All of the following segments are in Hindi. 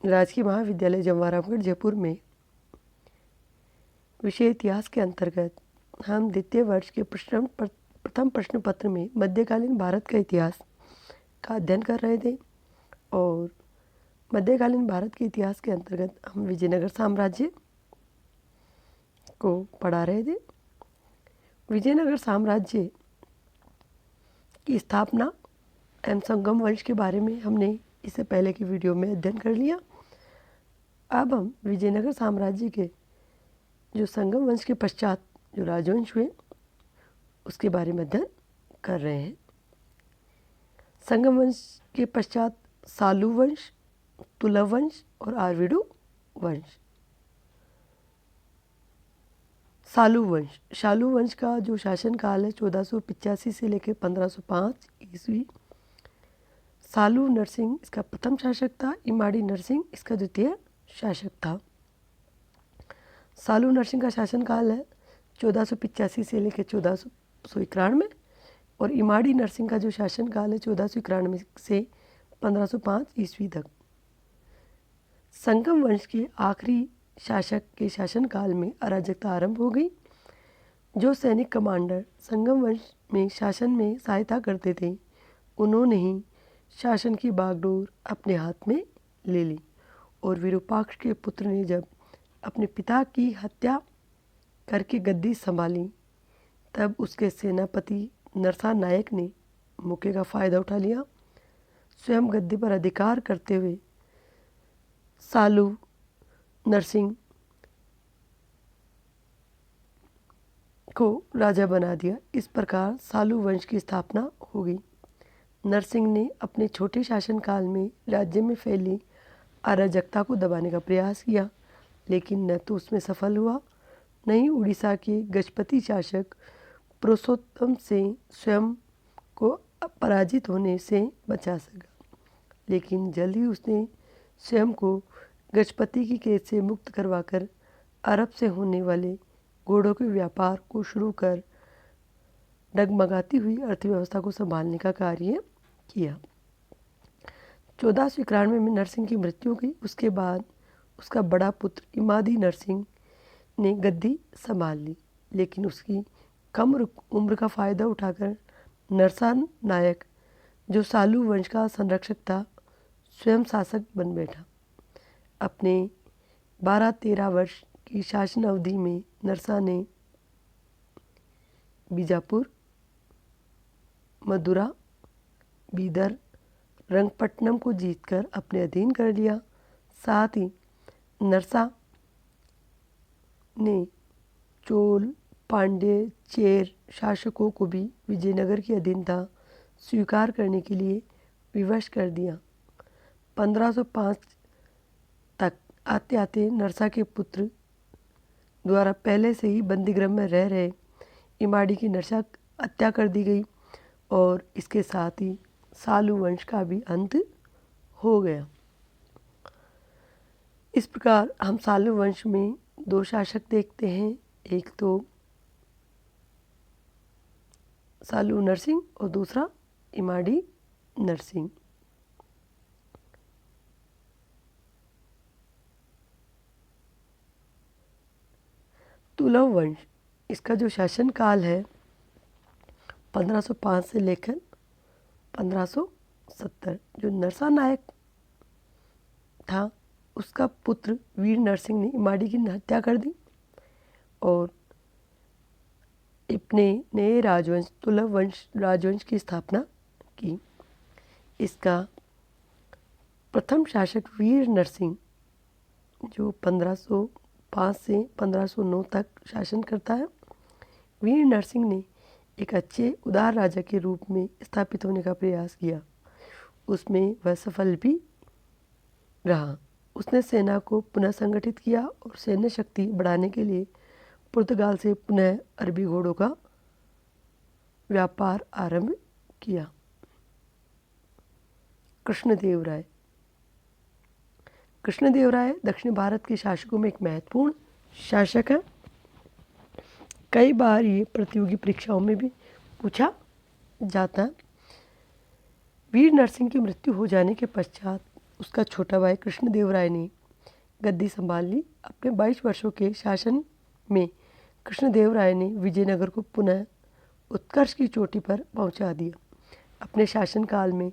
राजकीय महाविद्यालय जमवारामगढ़ जयपुर में विषय इतिहास के अंतर्गत हम द्वितीय वर्ष के प्रथम प्रश्न पत्र में मध्यकालीन भारत का इतिहास का अध्ययन कर रहे थे। और मध्यकालीन भारत के इतिहास के अंतर्गत हम विजयनगर साम्राज्य को पढ़ा रहे थे। विजयनगर साम्राज्य की स्थापना एवं संगम वंश के बारे में हमने इससे पहले की वीडियो में अध्ययन कर लिया। अब हम विजयनगर साम्राज्य के जो संगम वंश के पश्चात जो राजवंश हुए उसके बारे में अध्ययन कर रहे हैं। संगम वंश के पश्चात सालू वंश, तुलव वंश और आर्विडु वंश। शालू वंश का जो शासन काल है 1485 से लेकर 1505 ईस्वी। सालू नरसिंह इसका प्रथम शासक था, इमाड़ी नरसिंह इसका द्वितीय शासक था। सालू नरसिंह का शासन काल है 1485 से लेकर 1491 और इमाड़ी नरसिंह का जो शासन काल है 1491 से 1505 ईस्वी तक। संगम वंश के आखिरी शासक के शासनकाल में अराजकता आरंभ हो गई। जो सैनिक कमांडर संगम वंश में शासन में सहायता करते थे उन्होंने ही शासन की बागडोर अपने हाथ में ले ली और विरूपाक्ष के पुत्र ने जब अपने पिता की हत्या करके गद्दी संभाली तब उसके सेनापति नरसा नायक ने मौके का फ़ायदा उठा लिया। स्वयं गद्दी पर अधिकार करते हुए सालू नरसिंह को राजा बना दिया। इस प्रकार सालू वंश की स्थापना हो गई। नरसिंह ने अपने छोटे शासनकाल में राज्य में फैली अराजकता को दबाने का प्रयास किया, लेकिन न तो उसमें सफल हुआ, न ही उड़ीसा के गजपति शासक पुरुषोत्तम से स्वयं को पराजित होने से बचा सका। लेकिन जल्द ही उसने स्वयं को गजपति की कैद से मुक्त करवाकर अरब से होने वाले घोड़ों के व्यापार को शुरू कर डगमगाती हुई अर्थव्यवस्था को संभालने का कार्य किया। 1491 में नरसिंह की मृत्यु हुई। उसके बाद उसका बड़ा पुत्र इमादी नरसिंह ने गद्दी संभाल ली, लेकिन उसकी कम उम्र का फ़ायदा उठाकर नरसा नायक जो सालू वंश का संरक्षक था स्वयं शासक बन बैठा। अपने 12-13 वर्ष की शासन अवधि में नरसा ने बीजापुर, मदुरा, बीदर, रंगपट्टनम को जीतकर अपने अधीन कर लिया। साथ ही नरसा ने चोल, पांड्य, चेर शासकों को भी विजयनगर की अधीनता स्वीकार करने के लिए विवश कर दिया। 1505 तक आते आते नरसा के पुत्र द्वारा पहले से ही बंदीगृह में रह रहे इमाड़ी की नरसा हत्या कर दी गई और इसके साथ ही सालू वंश का भी अंत हो गया। इस प्रकार हम सालू वंश में दो शासक देखते हैं, एक तो सालू नरसिंह और दूसरा इमाड़ी नरसिंह। तुलव वंश इसका जो शासन काल है 1505 से लेकर 1570। जो नरसा नायक था उसका पुत्र वीर नरसिंह ने इमाड़ी की हत्या कर दी और अपने नए राजवंश तुलव वंश राजवंश की स्थापना की। इसका प्रथम शासक वीर नरसिंह जो 1505 से 1509 तक शासन करता है। वीर नरसिंह ने एक अच्छे उदार राजा के रूप में स्थापित होने का प्रयास किया। उसमें वह सफल भी रहा। उसने सेना को पुनः संगठित किया और सैन्य शक्ति बढ़ाने के लिए पुर्तगाल से पुनः अरबी घोड़ों का व्यापार आरंभ किया। कृष्णदेवराय दक्षिण भारत के शासकों में एक महत्वपूर्ण शासक है। कई बार ये प्रतियोगी परीक्षाओं में भी पूछा जाता है। वीर नरसिंह की मृत्यु हो जाने के पश्चात उसका छोटा भाई कृष्णदेवराय ने गद्दी संभाल ली। अपने 22 वर्षों के शासन में कृष्णदेवराय ने विजयनगर को पुनः उत्कर्ष की चोटी पर पहुंचा दिया। अपने शासनकाल में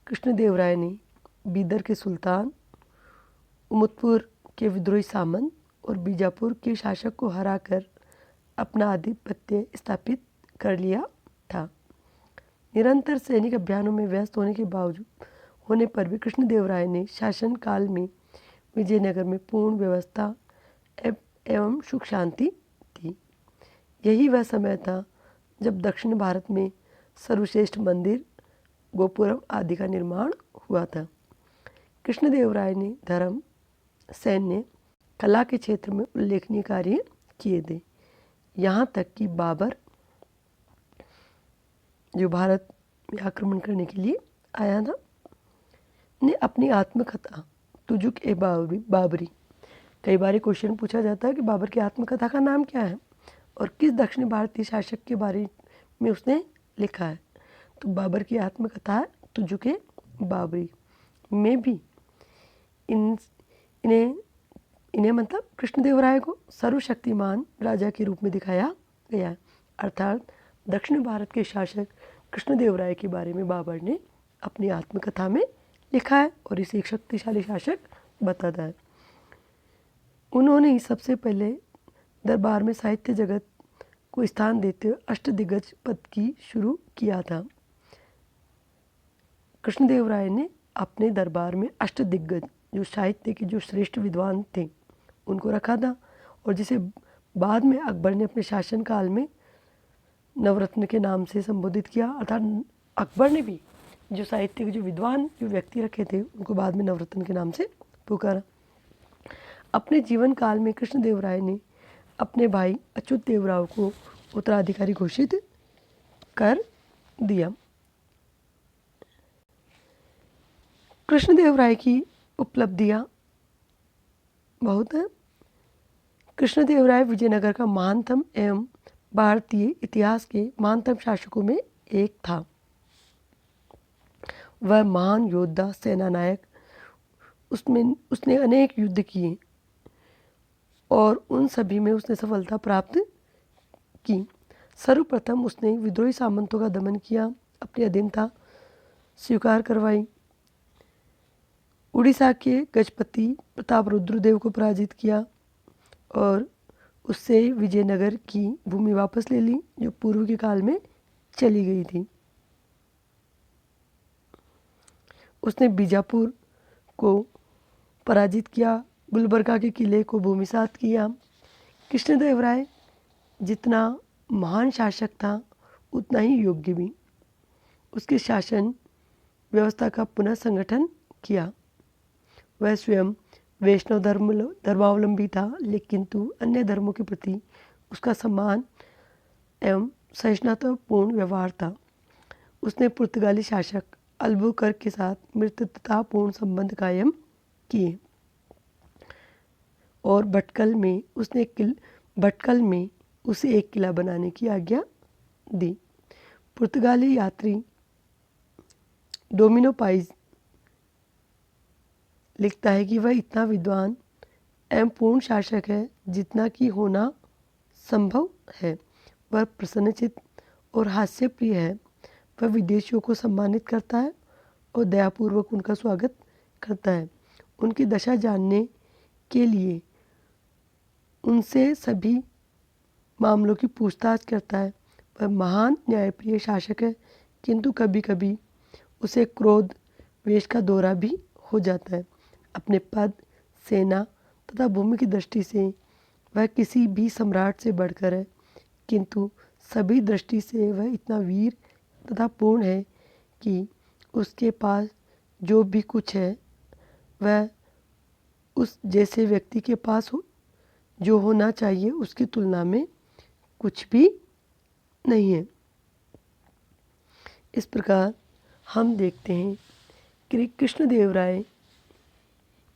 कृष्णदेवराय ने बीदर के सुल्तान, उमदपुर के विद्रोही सामंत और बीजापुर के शासक को हराकर अपना आधिपत्य स्थापित कर लिया था। निरंतर सैनिक अभियानों में व्यस्त होने पर भी कृष्णदेवराय ने शासनकाल में विजयनगर में पूर्ण व्यवस्था एवं सुख शांति थी। यही वह समय था जब दक्षिण भारत में सर्वश्रेष्ठ मंदिर, गोपुरम आदि का निर्माण हुआ था। कृष्णदेवराय ने धर्म, सैन्य, कला के क्षेत्र में उल्लेखनीय कार्य किए थे। यहाँ तक कि बाबर, जो भारत में आक्रमण करने के लिए आया था, ने अपनी आत्मकथा तुजुक ए बाबरी, कई बार क्वेश्चन पूछा जाता है कि बाबर की आत्मकथा का नाम क्या है और किस दक्षिण भारतीय शासक के बारे में उसने लिखा है। तो बाबर की आत्मकथा है तुजुक ए बाबरी में भी इन्हें मतलब कृष्णदेवराय को सर्वशक्तिमान राजा के रूप में दिखाया गया है। अर्थात दक्षिण भारत के शासक कृष्णदेवराय के बारे में बाबर ने अपनी आत्मकथा में लिखा है और इसे एक शक्तिशाली शासक बताता है। उन्होंने ही सबसे पहले दरबार में साहित्य जगत को स्थान देते हुए अष्टदिग्गज पद की शुरू किया था। कृष्णदेवराय ने अपने दरबार में अष्टदिग्गज, जो साहित्य के जो श्रेष्ठ विद्वान थे, उनको रखा था और जिसे बाद में अकबर ने अपने शासनकाल में नवरत्न के नाम से संबोधित किया। अर्थात अकबर ने भी जो साहित्य के जो विद्वान जो व्यक्ति रखे थे उनको बाद में नवरत्न के नाम से पुकारा। अपने जीवन काल में कृष्णदेवराय ने अपने भाई अच्युत देवराव को उत्तराधिकारी घोषित कर दिया। कृष्णदेवराय की उपलब्धियां बहुत हैं। कृष्णदेवराय विजयनगर का महानतम एवं भारतीय इतिहास के महानतम शासकों में एक था। वह महान योद्धा, सेनानायक, उसने अनेक युद्ध किए और उन सभी में उसने सफलता प्राप्त की। सर्वप्रथम उसने विद्रोही सामंतों का दमन किया, अपनी अधीनता स्वीकार करवाई, उड़ीसा के गजपति प्रताप रुद्रदेव को पराजित किया और उससे विजयनगर की भूमि वापस ले ली जो पूर्व के काल में चली गई थी। उसने बीजापुर को पराजित किया, गुलबर्गा के किले को भूमिसात किया। कृष्णदेवराय जितना महान शासक था उतना ही योग्य भी। उसके शासन व्यवस्था का पुनः संगठन किया। वह स्वयं वैष्णव धर्मावलंबी था, लेकिन अन्य धर्मों के प्रति उसका सम्मान एवं सहिष्णुतापूर्ण व्यवहार था। उसने पुर्तगाली शासक अल्बुकर्क के साथ मित्रतापूर्ण संबंध कायम किए और भटकल में उसे एक किला बनाने की आज्ञा दी। पुर्तगाली यात्री डोमिनो पाइज लिखता है कि वह इतना विद्वान एवं पूर्ण शासक है जितना कि होना संभव है। वह प्रसन्नचित्त और हास्यप्रिय है। वह विदेशियों को सम्मानित करता है और दयापूर्वक उनका स्वागत करता है। उनकी दशा जानने के लिए उनसे सभी मामलों की पूछताछ करता है। वह महान न्यायप्रिय शासक है, किंतु कभी कभी उसे क्रोध वेश का दौरा भी हो जाता है। अपने पद, सेना तथा भूमि की दृष्टि से वह किसी भी सम्राट से बढ़कर है, किंतु सभी दृष्टि से वह इतना वीर तथा पूर्ण है कि उसके पास जो भी कुछ है वह उस जैसे व्यक्ति के पास जो होना चाहिए उसकी तुलना में कुछ भी नहीं है। इस प्रकार हम देखते हैं कि कृष्णदेवराय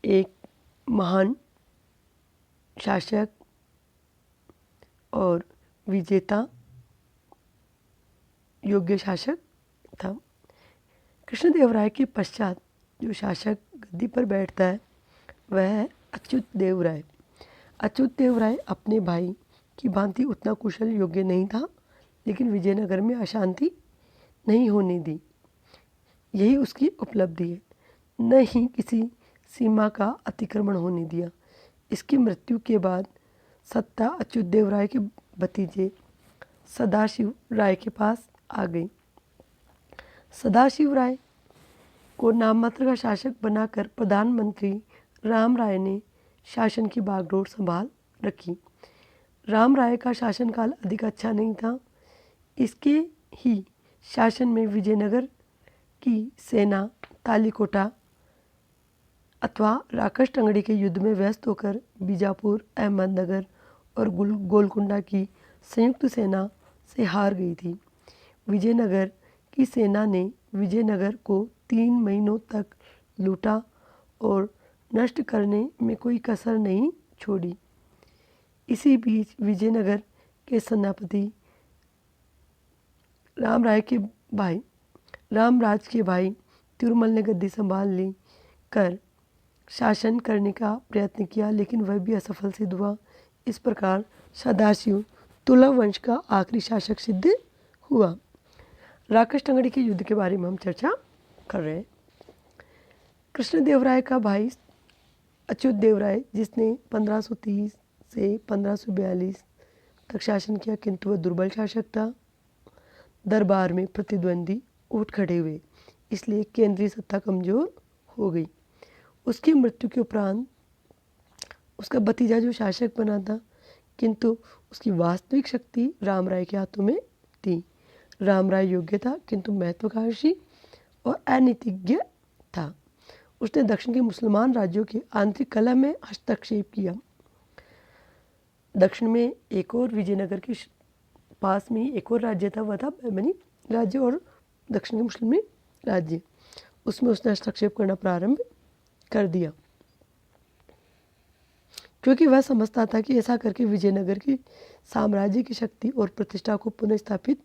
एक महान शासक और विजेता योग्य शासक था। कृष्णदेवराय के पश्चात जो शासक गद्दी पर बैठता है वह है अच्युत देव राय। अच्युत देव राय अपने भाई की भांति उतना कुशल योग्य नहीं था, लेकिन विजयनगर में अशांति नहीं होने दी, यही उसकी उपलब्धि है। न ही किसी सीमा का अतिक्रमण होने दिया। इसकी मृत्यु के बाद सत्ता अच्युत देव राय के भतीजे सदाशिव राय के पास आ गई। सदाशिव राय को नाममात्र का शासक बनाकर प्रधानमंत्री राम राय ने शासन की बागडोर संभाल रखी। राम राय का शासनकाल अधिक अच्छा नहीं था। इसके ही शासन में विजयनगर की सेना तालीकोटा अथवा राकश टंगड़ी के युद्ध में व्यस्त होकर बीजापुर, अहमदनगर और गोलकुंडा की संयुक्त सेना से हार गई थी। विजयनगर की सेना ने विजयनगर को 3 महीनों तक लूटा और नष्ट करने में कोई कसर नहीं छोड़ी। इसी बीच विजयनगर के सेनापति रामराज के भाई तिरुमल ने गद्दी संभाल ली कर शासन करने का प्रयत्न किया, लेकिन वह भी असफल सिद्ध हुआ। इस प्रकार सदाशिव तुलव वंश का आखिरी शासक सिद्ध हुआ। राकश टंगड़ी के युद्ध के बारे में हम चर्चा कर रहे हैं। कृष्णदेव राय का भाई अच्युत देव राय, जिसने 1530 से 1542 तक शासन किया, किंतु वह दुर्बल शासक था। दरबार में प्रतिद्वंदी उठ खड़े हुए, इसलिए केंद्रीय सत्ता कमजोर हो गई। उसकी मृत्यु के उपरांत उसका भतीजा जो शासक बना था, किंतु उसकी वास्तविक शक्ति राम राय के हाथों में थी। राम राय योग्य था, किंतु महत्वाकांक्षी और अनीतिज्ञ था। उसने दक्षिण के मुसलमान राज्यों की आंतरिक कला में हस्तक्षेप किया। दक्षिण में एक और विजयनगर के पास में एक और राज्य था, वह था बहमनी राज्य और दक्षिण के मुस्लिम राज्य। उसमें उसने हस्तक्षेप करना प्रारंभ कर दिया, क्योंकि वह समझता था कि ऐसा करके विजयनगर की साम्राज्य की शक्ति और प्रतिष्ठा को पुनः स्थापित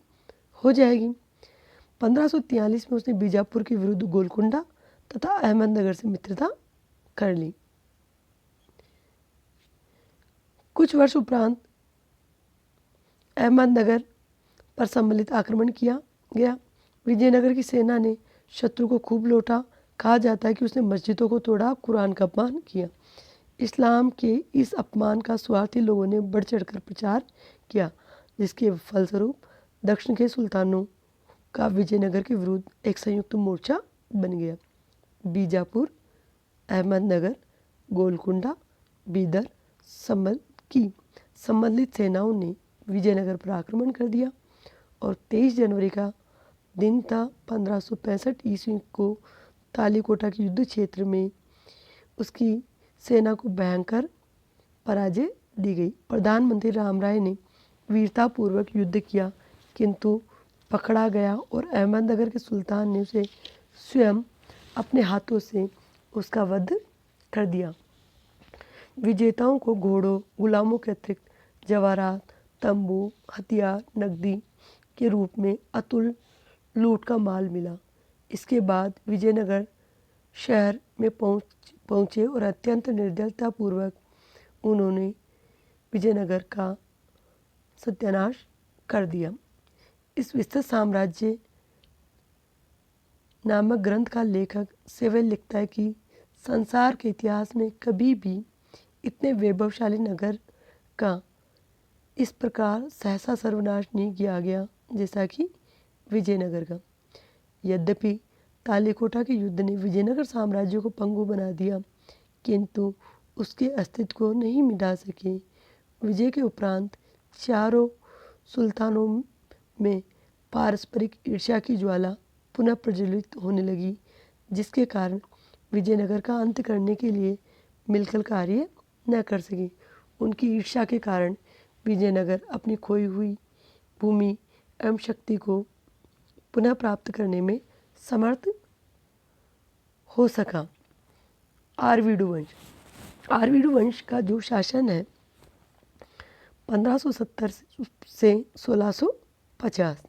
हो जाएगी। 1543 में उसने बीजापुर के विरुद्ध गोलकुंडा तथा अहमदनगर से मित्रता कर ली। कुछ वर्ष उपरांत अहमदनगर पर सम्मिलित आक्रमण किया गया। विजयनगर की सेना ने शत्रु को खूब लौटा। कहा जाता है कि उसने मस्जिदों को तोड़ा, कुरान का अपमान किया। इस्लाम के इस अपमान का स्वार्थी लोगों ने बढ़ चढ़कर प्रचार किया, जिसके फलस्वरूप दक्षिण के सुल्तानों का विजयनगर के विरुद्ध एक संयुक्त मोर्चा बन गया। बीजापुर, अहमदनगर, गोलकुंडा, बीदर की सम्मिलित सेनाओं ने विजयनगर पर आक्रमण कर दिया और 23 जनवरी का दिन था 1565 ईस्वी को तालीकोटा के युद्ध क्षेत्र में उसकी सेना को भयंकर पराजय दी गई। प्रधानमंत्री राम राय ने वीरतापूर्वक युद्ध किया, किंतु पकड़ा गया और अहमदनगर के सुल्तान ने उसे स्वयं अपने हाथों से उसका वध कर दिया। विजेताओं को घोड़ों, गुलामों के अतिरिक्त जवाहरात, तंबू, हथियार, नकदी के रूप में अतुल लूट का माल मिला। इसके बाद विजयनगर शहर में पहुँचे और अत्यंत निर्दयतापूर्वक उन्होंने विजयनगर का सत्यानाश कर दिया। इस विस्तृत साम्राज्य नामक ग्रंथ का लेखक सेवेल लिखता है कि संसार के इतिहास में कभी भी इतने वैभवशाली नगर का इस प्रकार सहसा सर्वनाश नहीं किया गया जैसा कि विजयनगर का। यद्यपि तालीकोटा के युद्ध ने विजयनगर साम्राज्य को पंगु बना दिया, किंतु उसके अस्तित्व को नहीं मिटा सके। विजय के उपरांत चारों सुल्तानों में पारस्परिक ईर्ष्या की ज्वाला पुनः प्रज्वलित होने लगी, जिसके कारण विजयनगर का अंत करने के लिए मिलकर कार्य न कर सके। उनकी ईर्ष्या के कारण विजयनगर अपनी खोई हुई भूमि एवं शक्ति को पुनः प्राप्त करने में समर्थ हो सका। आरवीडू वंश का जो शासन है 1570 से 1650।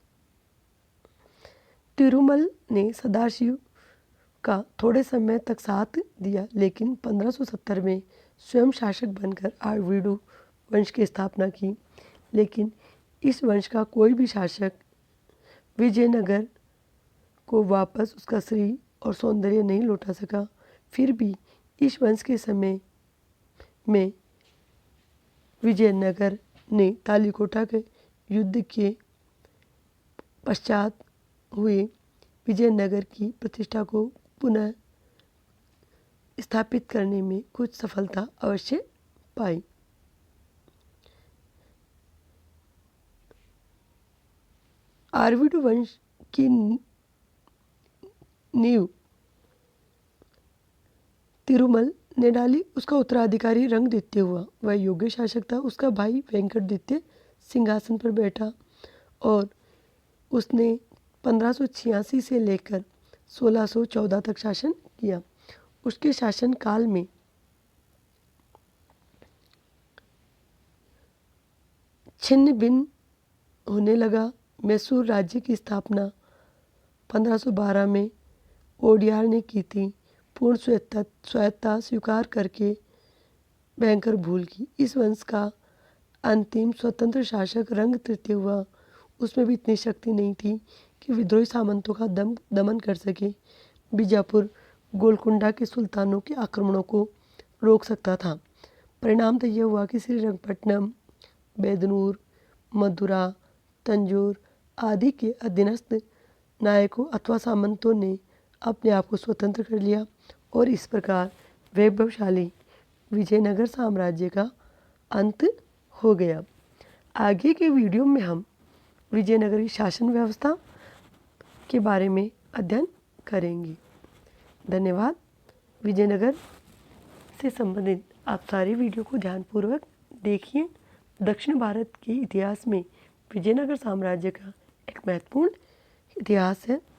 तिरुमल ने सदाशिव का थोड़े समय तक साथ दिया, लेकिन 1570 में स्वयं शासक बनकर आर्वीडु वंश की स्थापना की। लेकिन इस वंश का कोई भी शासक विजयनगर को वापस उसका श्री और सौंदर्य नहीं लौटा सका। फिर भी इस वंश के समय में विजयनगर ने तालीकोटा के युद्ध के पश्चात हुए विजयनगर की प्रतिष्ठा को पुनः स्थापित करने में कुछ सफलता अवश्य पाई। आर्वीडु वंश की नींव तिरुमल ने डाली। उसका उत्तराधिकारी रंगदित्य हुआ। वह योग्य शासक था। उसका भाई वेंकटदित्य सिंहासन पर बैठा और उसने 1586 से लेकर 1614 तक शासन किया। उसके शासन काल में छिन्न भिन्न होने लगा। मैसूर राज्य की स्थापना 1512 में ओडियार ने की थी। पूर्ण स्वायत्तता स्वीकार करके भयंकर भूल की। इस वंश का अंतिम स्वतंत्र शासक रंग तृतीय हुआ। उसमें भी इतनी शक्ति नहीं थी कि विद्रोही सामंतों का दमन कर सके। बीजापुर गोलकुंडा के सुल्तानों के आक्रमणों को रोक सकता था। परिणाम तो यह हुआ कि श्रीरंगपट्टनम, बैदनूर, मदुरा, तंजौर आदि के अधीनस्थ नायकों अथवा सामंतों ने अपने आप को स्वतंत्र कर लिया और इस प्रकार वैभवशाली विजयनगर साम्राज्य का अंत हो गया। आगे के वीडियो में हम विजयनगरी शासन व्यवस्था के बारे में अध्ययन करेंगे। धन्यवाद। विजयनगर से संबंधित आप सारे वीडियो को ध्यानपूर्वक देखिए। दक्षिण भारत के इतिहास में विजयनगर साम्राज्य का एक महत्वपूर्ण इतिहास है।